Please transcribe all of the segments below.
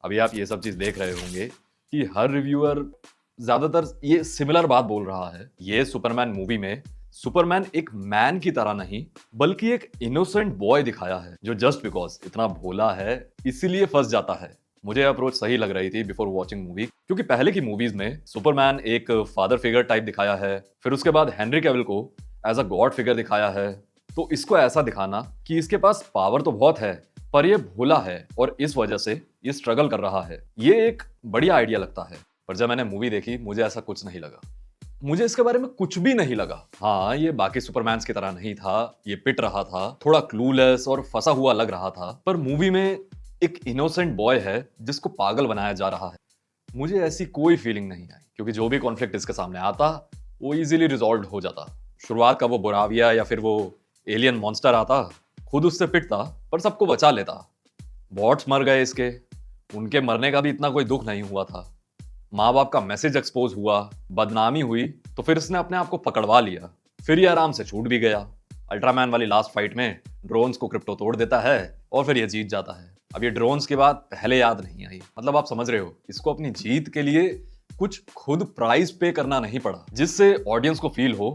अभी आप ये सब चीज देख रहे होंगे कि हर रिव्यूअर ज्यादातर ये सिमिलर बात बोल रहा है। ये सुपरमैन मूवी में सुपरमैन एक मैन की तरह नहीं बल्कि एक इनोसेंट बॉय दिखाया है जो जस्ट बिकॉज इतना भोला है इसीलिए फंस जाता है। मुझे अप्रोच सही लग रही थी बिफोर वॉचिंग मूवी, क्योंकि पहले की मूवीज में सुपरमैन एक फादर फिगर टाइप दिखाया है, फिर उसके बाद हेनरी कैविल को एज अ गॉड फिगर दिखाया है। तो इसको ऐसा दिखाना कि इसके पास पावर तो बहुत है पर ये भोला है और इस वजह से ये स्ट्रगल कर रहा है, ये एक बढ़िया आइडिया लगता है। पर जब मैंने मूवी देखी मुझे ऐसा कुछ नहीं लगा, मुझे इसके बारे में कुछ भी नहीं लगा। हाँ, ये बाकी सुपरमैन्स की तरह नहीं था, ये पिट रहा था, थोड़ा क्लूलेस और फंसा हुआ लग रहा था, पर मूवी में एक इनोसेंट बॉय है जिसको पागल बनाया जा रहा है। मुझे ऐसी कोई फीलिंग नहीं आई, क्योंकि जो भी कॉन्फ्लिक्ट इसके सामने आता वो इजीली रिजॉल्व हो जाता। शुरुआत का वो बुराविया या फिर वो एलियन मॉन्स्टर आता, खुद उससे पिटता पर सबको बचा लेता। बॉट्स मर गए इसके, उनके मरने का भी इतना कोई दुख नहीं हुआ था। माँ बाप का मैसेज एक्सपोज हुआ, बदनामी हुई, तो फिर इसने अपने आप को पकड़वा लिया, फिर ये आराम से छूट भी गया। अल्ट्रामैन वाली लास्ट फाइट में ड्रोन्स को क्रिप्टो तोड़ देता है और फिर ये जीत जाता है। अब ये ड्रोन्स की बात पहले याद नहीं आई, मतलब आप समझ रहे हो, इसको अपनी जीत के लिए कुछ खुद प्राइस पे करना नहीं पड़ा जिससे ऑडियंस को फील हो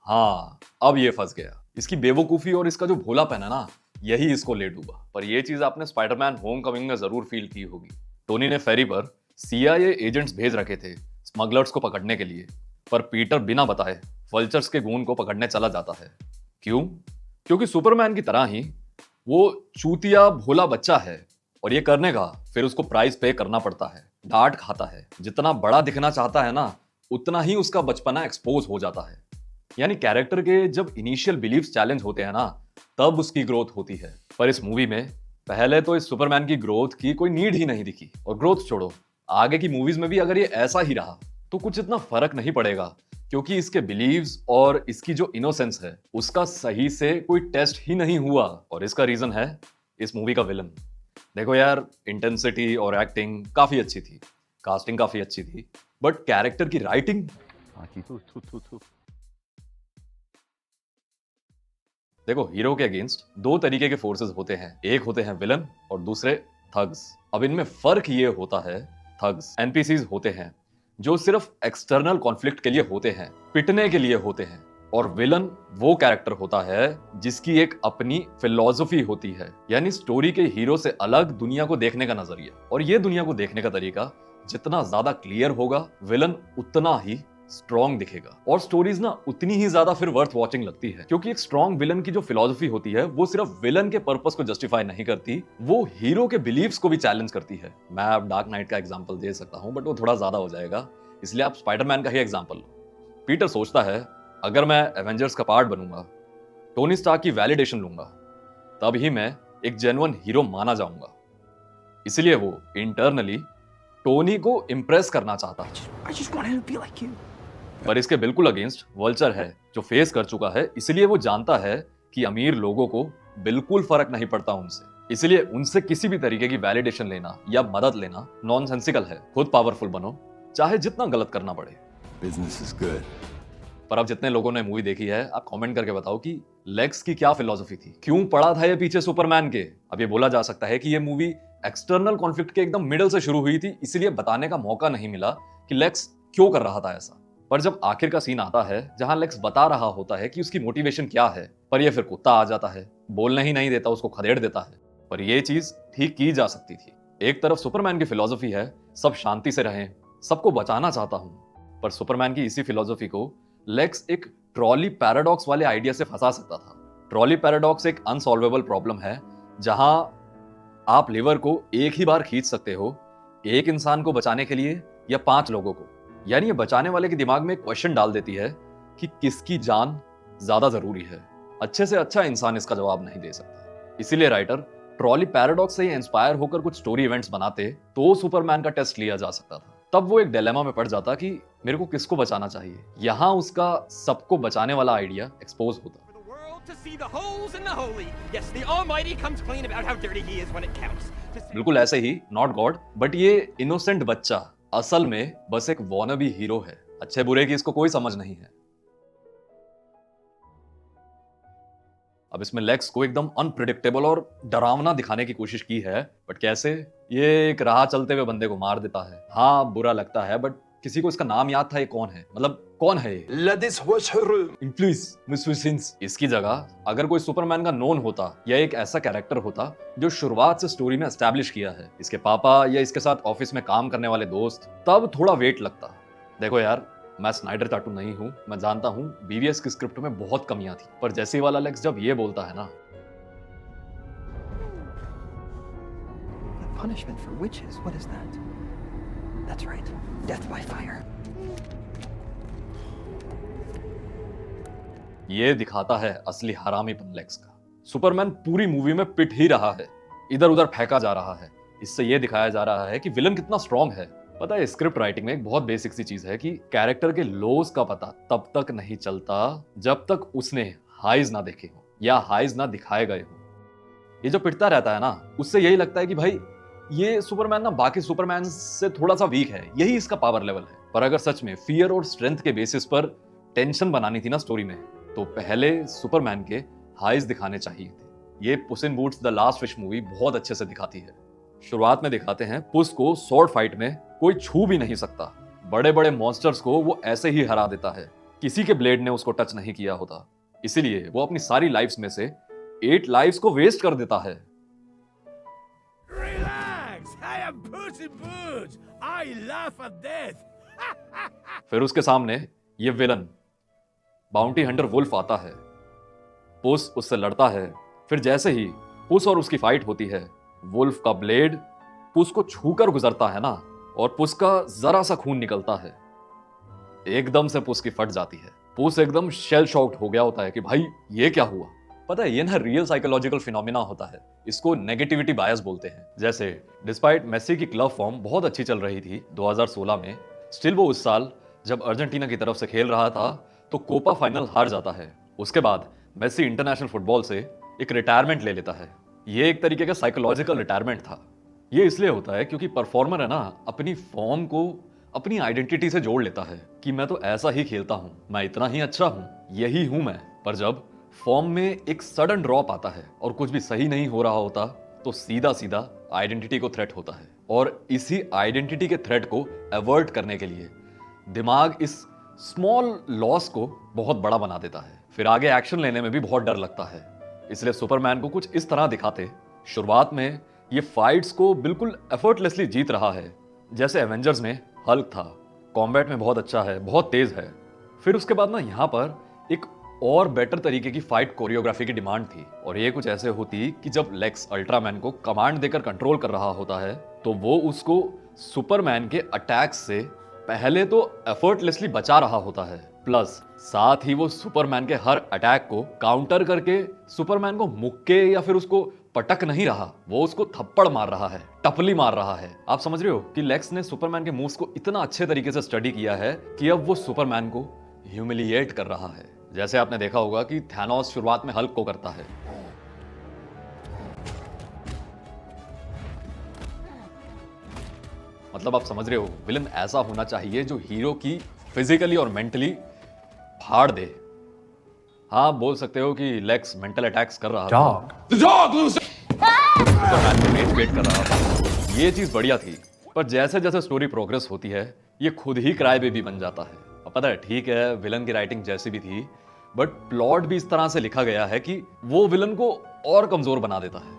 हाँ अब ये फंस गया। इसकी बेवकूफी और इसका जो भोलापन है ना, यही इसको ले डूबा। पर ये चीज आपने स्पाइडरमैन होमकमिंग में जरूर फील की होगी। टोनी ने फेरी पर सीआईए एजेंट्स भेज रखे थे स्मगलर्स को पकड़ने के लिए, पर पीटर बिना बताए वल्चर्स के गून को पकड़ने चला जाता है। क्यों? क्योंकि सुपरमैन की तरह ही वो चूतिया भोला बच्चा है और ये करने का फिर उसको प्राइस पे करना पड़ता है, डांट खाता है। जितना बड़ा दिखना चाहता है ना उतना ही उसका बचपना एक्सपोज हो जाता है। यानी कैरेक्टर के जब इनिशियल बिलीव्स चैलेंज होते हैं ना तब उसकी ग्रोथ होती है। पर इस मूवी में पहले तो इस सुपरमैन की ग्रोथ की कोई नीड ही नहीं दिखी, और ग्रोथ छोड़ो, आगे की मूवीज में भी अगर ये ऐसा ही रहा तो कुछ इतना फर्क नहीं पड़ेगा, क्योंकि इसके बिलीव्स और इसकी जो इनोसेंस है उसका सही से कोई टेस्ट ही नहीं हुआ। और इसका रीजन है इस मूवी का विलन। देखो यार, इंटेंसिटी और एक्टिंग काफी अच्छी थी, कास्टिंग काफी अच्छी थी, बट कैरेक्टर की राइटिंग। देखो, हीरो के अगेंस्ट दो तरीके के फोर्सेस होते हैं, एक होते हैं विलन और दूसरे थग्स। अब इनमें फर्क ये होता है, थग्स एनपीसीज होते हैं जो सिर्फ एक्सटर्नल कॉन्फ्लिक्ट के लिए होते हैं, पिटने के लिए होते हैं, और विलन वो कैरेक्टर होता है जिसकी एक अपनी फिलॉसफी होती है, यानी स्टोरी के हीरो से अलग दुनिया को देखने का नजरिया। और ये दुनिया को देखने का तरीका जितना ज्यादा क्लियर होगा, विलन उतना ही स्ट्रॉन्ग दिखेगा और स्टोरीज ना उतनी ही ज्यादा फिर वर्थ वॉचिंग लगती है, क्योंकि एक स्ट्रॉन्ग विलन की जो फिलॉसफी होती है वो सिर्फ विलन के पर्पस को जस्टिफाई नहीं करती, वो हीरो के बिलीव्स को भी चैलेंज करती है। मैं अब डार्क नाइट का एग्जांपल दे सकता हूं बट वो थोड़ा ज्यादा हो जाएगा, इसलिए आप स्पाइडरमैन का ही एग्जांपल लो। पीटर सोचता है अगर मैं एवेंजर्स का पार्ट बनूंगा, टोनी स्टार्क की वैलिडेशन लूंगा, तब ही मैं एक जेन्युइन हीरो माना जाऊंगा। इसलिए वो इंटरनली टोनी को इंप्रेस करना चाहता है। पर इसके बिल्कुल अगेंस्ट वल्चर है जो फेस कर चुका है, इसलिए वो जानता है कि अमीर लोगों को बिल्कुल फर्क नहीं पड़ता उनसे, इसलिए उनसे किसी भी तरीके की वैलिडेशन लेना या मदद लेना नॉनसेंसिकल है। खुद पावरफुल बनो, चाहे जितना गलत करना पड़े। Business is good. पर अब जितने लोगों ने मूवी देखी है, आप कमेंट करके बताओ कि लेक्स की क्या फिलॉसफी थी, क्यों पड़ा था ये पीछे सुपरमैन के। अब ये बोला जा सकता है कि ये मूवी एक्सटर्नल कॉन्फ्लिक्ट के एकदम मिडल से शुरू हुई थी, इसलिए बताने का मौका नहीं मिला कि लेक्स क्यों कर रहा था ऐसा। पर जब आखिर का सीन आता है जहां लेक्स बता रहा होता है कि उसकी मोटिवेशन क्या है, पर ये फिर कुत्ता आ जाता है, बोलने ही नहीं देता, उसको खदेड़ देता है। पर ये चीज ठीक की जा सकती थी। एक तरफ सुपरमैन की फिलॉसफी है सब शांति से रहें, सबको बचाना चाहता हूं, पर सुपरमैन की इसी फिलॉसफी को लेक्स एक ट्रॉली पैराडॉक्स वाले आइडिया से फंसा सकता था। ट्रॉली पैराडॉक्स एक अनसॉल्वेबल प्रॉब्लम है जहां आप लीवर को एक ही बार खींच सकते हो, एक इंसान को बचाने के लिए या 5 लोगों को। यानी ये बचाने वाले के दिमाग में एक क्वेश्चन डाल देती है कि किसकी जान ज्यादा जरूरी है। अच्छे से अच्छा इंसान इसका जवाब नहीं दे सकता, इसीलिए राइटर ट्रॉली पैराडॉक्स से ही इंस्पायर होकर कुछ स्टोरी इवेंट्स बनाते तो सुपरमैन का टेस्ट लिया जा सकता था। तब वो एक डिलेमा में पड़ जाता कि मेरे को किसको बचाना चाहिए। यहां उसका सबको बचाने वाला आइडिया एक्सपोज होता। To see the holes in the holy. Yes, the Almighty comes clean about how dirty He is when it counts. बिल्कुल ऐसे ही, नॉट गॉड बट ये इनोसेंट बच्चा असल में बस एक वॉनबी हीरो है। अच्छे बुरे की इसको कोई समझ नहीं है। अब इसमें लेक्स को एकदम अनप्रिडिक्टेबल और डरावना दिखाने की कोशिश की है, बट कैसे? ये एक राह चलते हुए बंदे को मार देता है। हाँ, बुरा लगता है, बट किसी को इसका नाम याद था? ये कौन है? मतलब कौन है ये? Ladies, watch her room. इन्फ्लुइस मिसविसिंस। इसकी जगह अगर कोई सुपरमैन का नोन होता या एक ऐसा कैरेक्टर होता जो शुरुआत से स्टोरी में एस्टैब्लिश किया है, इसके पापा या इसके साथ ऑफिस में काम करने वाले दोस्त, तब थोड़ा वेट लगता। देखो यार, मैं स्नाइडर टाटू नहीं हूं, मैं जानता हूं बीवीएस की स्क्रिप्ट में बहुत कमियां थी, पर जैसी वाला लेक्स जब ये बोलता है ना, The punishment for witches, what is that? That's right, death by fire. ये दिखाता है असली हरामीपन लेक्स का। सुपरमैन पूरी मूवी में पिट ही रहा है, इधर उधर फेंका जा रहा है। इससे ये दिखाया जा रहा है कि विलन कितना स्ट्रांग है। पता है, स्क्रिप्ट राइटिंग में एक बहुत बेसिक सी चीज है कि कैरेक्टर के लोज का पता तब तक नहीं चलता जब तक उसने हाइज ना देखे हो या हाइज ना दिखाए गए हो। ये जो पिटता रहता है ना, उससे यही लगता है कि भाई ये सुपरमैन ना बाकी सुपरमैन से थोड़ा सा वीक है, यही इसका पावर लेवल है। पर अगर सच में फियर और स्ट्रेंथ के बेसिस पर टेंशन बनानी थी ना स्टोरी में, तो पहले सुपरमैन के हाइज दिखाने चाहिए थे। ये Puss in Boots the Last Wish movie बहुत अच्छे से दिखाती है। शुरुआत में दिखाते हैं पुस को स्वॉर्ड फाइट में कोई छू भी नहीं सकता। बड़े बड़े मॉन्स्टर्स को वो ऐसे ही हरा देता है, किसी के ब्लेड ने उसको टच नहीं किया होता। इसीलिए वो अपनी सारी लाइफ्स में से 8 लाइफ्स को वेस्ट कर देता है। Relax! I am Puss in Boots! I laugh at death! फिर उसके सामने ये विलन बाउंटी हंटर वुल्फ आता है। पुस उससे लड़ता है। फिर जैसे ही पुस और उसकी फाइट होती है, वुल्फ का ब्लेड पुस को छूकर गुजरता है ना, और पुस का जरा सा खून निकलता है। एकदम से पुस की फट जाती है। पुस एकदम शेल शॉक्ड हो गया होता है कि भाई ये क्या हुआ। पता है, ये ना रियल साइकोलॉजिकल फिनोमिना होता है, इसको नेगेटिविटी बायस बोलते हैं। जैसे डिस्पाइट मेसी की क्लब फॉर्म बहुत अच्छी चल रही थी 2016 में, स्टिल वो उस साल जब अर्जेंटीना की तरफ से खेल रहा था तो कोपा फाइनल हार जाता है। उसके बाद मेसी इंटरनेशनल फुटबॉल से एक रिटायरमेंट ले लेता है। ये एक तरीके का साइकोलॉजिकल रिटायरमेंट था। ये इसलिए होता है क्योंकि परफॉर्मर है ना, अपनी फॉर्म को अपनी आइडेंटिटी से जोड़ लेता है कि मैं तो ऐसा ही खेलता हूं, मैं इतना ही अच्छा हूं, यही हूं मैं। पर जब फॉर्म में एक सडन ड्रॉप आता है और कुछ भी सही नहीं हो रहा होता, तो सीधा सीधा आइडेंटिटी को थ्रेट होता है। और इसी आइडेंटिटी के थ्रेट को अवॉइड करने के लिए दिमाग इस स्मॉल लॉस को बहुत बड़ा बना देता है। फिर आगे एक्शन लेने में भी बहुत डर लगता है। इसलिए सुपरमैन को कुछ इस तरह दिखाते, शुरुआत में ये फाइट्स को बिल्कुल एफर्टलेसली जीत रहा है, जैसे एवेंजर्स में हल्क था, कॉम्बैट में बहुत अच्छा है, बहुत तेज है। फिर उसके बाद ना यहाँ पर एक और बेटर तरीके की फाइट कोरियोग्राफी की डिमांड थी, और ये कुछ ऐसे होती कि जब लेक्स अल्ट्रामैन को कमांड देकर कंट्रोल कर रहा होता है, तो वो उसको सुपरमैन के अटैक्स से पहले तो एफर्टलेसली बचा रहा होता है, प्लस साथ ही वो सुपरमैन के हर अटैक को काउंटर करके सुपरमैन को मुक्के या फिर उसको पटक नहीं रहा, वो उसको थप्पड़ मार रहा है, टपली मार रहा है। आप समझ रहे हो कि लेक्स ने सुपरमैन के मूव्स को इतना अच्छे तरीके से स्टडी किया है कि अब वो सुपरमैन को ह्यूमिलिएट कर रहा है। जैसे आपने देखा होगा कि थैनोस शुरुआत में हल्क को करता है। मतलब आप समझ रहे हो, विलन ऐसा होना चाहिए जो हीरो की फिजिकली और मेंटली फाड़ दे। हाँ, बोल सकते हो कि लेक्स मेंटल अटैक्स कर रहा था, The dog, Lucy! सुपरमैन को रेज बेट कर रहा था। ये चीज बढ़िया थी, पर जैसे जैसे स्टोरी प्रोग्रेस होती है, ये खुद ही क्राई बेबी बन जाता है। अब पता है, ठीक है, विलन की राइटिंग जैसी भी थी, बट प्लॉट भी इस तरह से लिखा गया है कि वो विलन को और कमजोर बना देता है।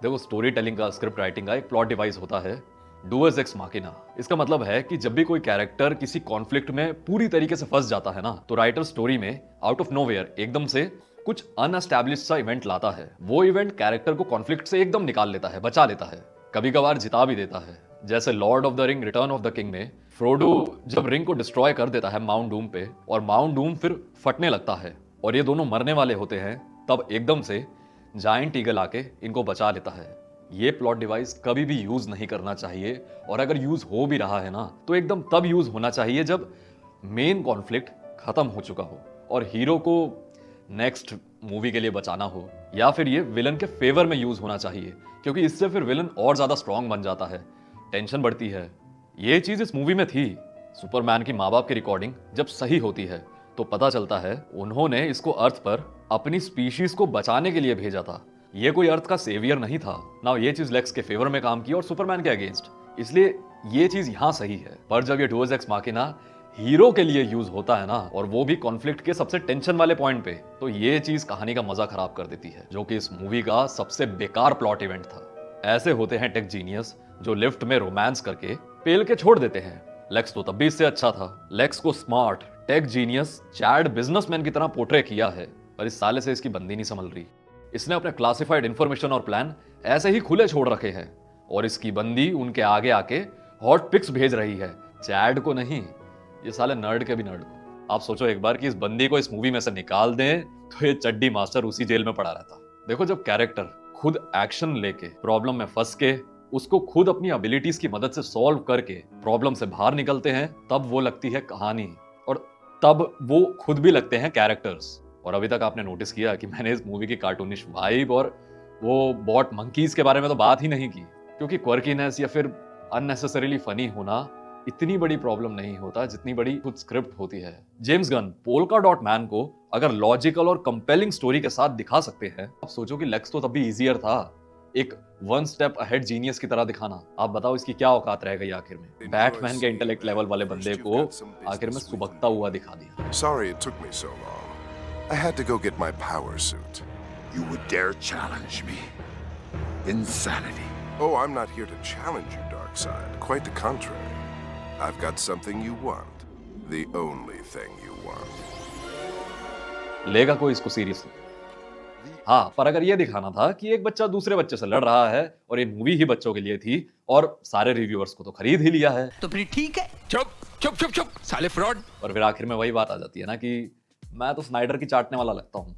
देखो, स्टोरी टेलिंग का, स्क्रिप्ट राइटिंग का एक प्लॉट डिवाइस होता है डूअर्स एक्स माकिना। इसका मतलब है कि जब भी कोई कैरेक्टर किसी कॉन्फ्लिक्ट में पूरी तरीके से फंस जाता है ना, तो राइटर स्टोरी में आउट ऑफ नोवेयर एकदम से कुछ अनएस्टैब्लिश्ड सा इवेंट लाता है। वो इवेंट कैरेक्टर को कॉन्फ्लिक्ट से एकदम निकाल लेता है, बचा लेता है, कभी कभार जिता भी देता है। जैसे Lord of the ring return of the king में फ्रोडो जब रिंग को डिस्ट्रॉय कर देता है माउंट डूम पे, और माउंट डूम फिर फटने लगता है और ये दोनों मरने वाले होते हैं, तब एकदम से जायंट ईगल आके इनको बचा लेता है। ये प्लॉट डिवाइस कभी भी यूज नहीं करना चाहिए, और अगर यूज हो भी रहा है ना, तो एकदम तब यूज होना चाहिए जब मेन कॉन्फ्लिक्ट खत्म हो चुका हो और हीरो को नेक्स्ट मूवी के लिए बचाना हो, या फिर ये विलन के फेवर में यूज होना चाहिए, क्योंकि इससे फिर विलन और ज्यादा स्ट्रांग बन जाता है, टेंशन बढ़ती है। ये चीज इस मूवी में थी। सुपरमैन की माँ बाप की रिकॉर्डिंग जब सही होती है, तो पता चलता है उन्होंने इसको अर्थ पर अपनी स्पीशीज को बचाने के लिए भेजा था। ये कोई अर्थ का सेवियर नहीं था ना। ये चीज लेक्स के फेवर में काम की और सुपरमैन के अगेंस्ट, इसलिए ये चीज यहां सही है। पर जब ये डुअस एक्स माकिना हीरो के लिए यूज होता है ना, और वो भी कॉन्फ्लिक्ट के सबसे टेंशन वाले पॉइंट पे, तो ये चीज कहानी का मजा खराब कर देती है, जो कि इस मूवी का सबसे बेकार प्लॉट इवेंट था। ऐसे होते हैं टेक जीनियस जो लिफ्ट में रोमांस करके पेल के छोड़ देते हैं। लेक्स तो तब भी इससे अच्छा था। लेक्स को smart take genius Chad businessman की तरह पोर्ट्रे किया है, पर इस साले से इसकी बंदी नहीं संभल रही। इसने अपने क्लासिफाइड इंफॉर्मेशन और प्लान ऐसे ही खुले छोड़ रखे हैं, और इसकी बंदी उनके आगे आके हॉट पिक्स भेज रही है, चैड को नहीं, ये साले नर्ड के भी नर्ड को। आप सोचो एक बार कि इस बंदी को इस मूवी में से निकाल दें तो ये चड्डी मास्टर उसी जेल में पड़ा रहता। देखो, जब कैरेक्टर खुद एक्शन लेके प्रॉब्लम में फंस के उसको खुद अपनी एबिलिटीज की मदद से सॉल्व करके प्रॉब्लम से बाहर निकलते हैं, तब वो लगती है कहानी, और तब वो खुद भी लगते हैं कैरेक्टर्स। और अभी तक आपने नोटिस किया कि मैंने इस मूवी की कार्टूनिश वाइब और वो बॉट मंकीज के बारे में तो बात ही नहीं की, क्योंकि क्वर्कीनेस या फिर अननेसेसरीली फनी होना इतनी बड़ी प्रॉब्लम नहीं होता जितनी बड़ी खुद स्क्रिप्ट होती है। James Gunn polka dot man को अगर लॉजिकल और कंपेलिंग स्टोरी के साथ दिखा सकते हैं, अब सोचो कि लेक्स तो तब भी इजियर था, एक वन स्टेप अहेड जीनियस की तरह दिखाना। आप बताओ इसकी क्या औकात रह गई आखिर में। बैटमैन के इंटेलेक्ट लेवल वाले बंदे को आखिर में सुबकता हुआ दिखा दिया। Sorry it took me so long. I had to go get my power suit. You would dare challenge me? Insanity. Oh, I'm not here to challenge you, Darkseid. Quite the contrary. I've got something you want. The only thing you want. लेगा कोई इसको seriously? हाँ, पर अगर ये दिखाना था कि एक बच्चा दूसरे बच्चे से लड़ रहा है और ये मूवी ही बच्चों के लिए थी और सारे रिव्यूअर्स को तो खरीद ही लिया है, तो फिर ठीक है। चुप चुप चुप चुप साले फ्रॉड। और फिर आखिर में वही बात आ जाती है ना कि मैं तो स्नाइडर की चाटने वाला लगता हूँ।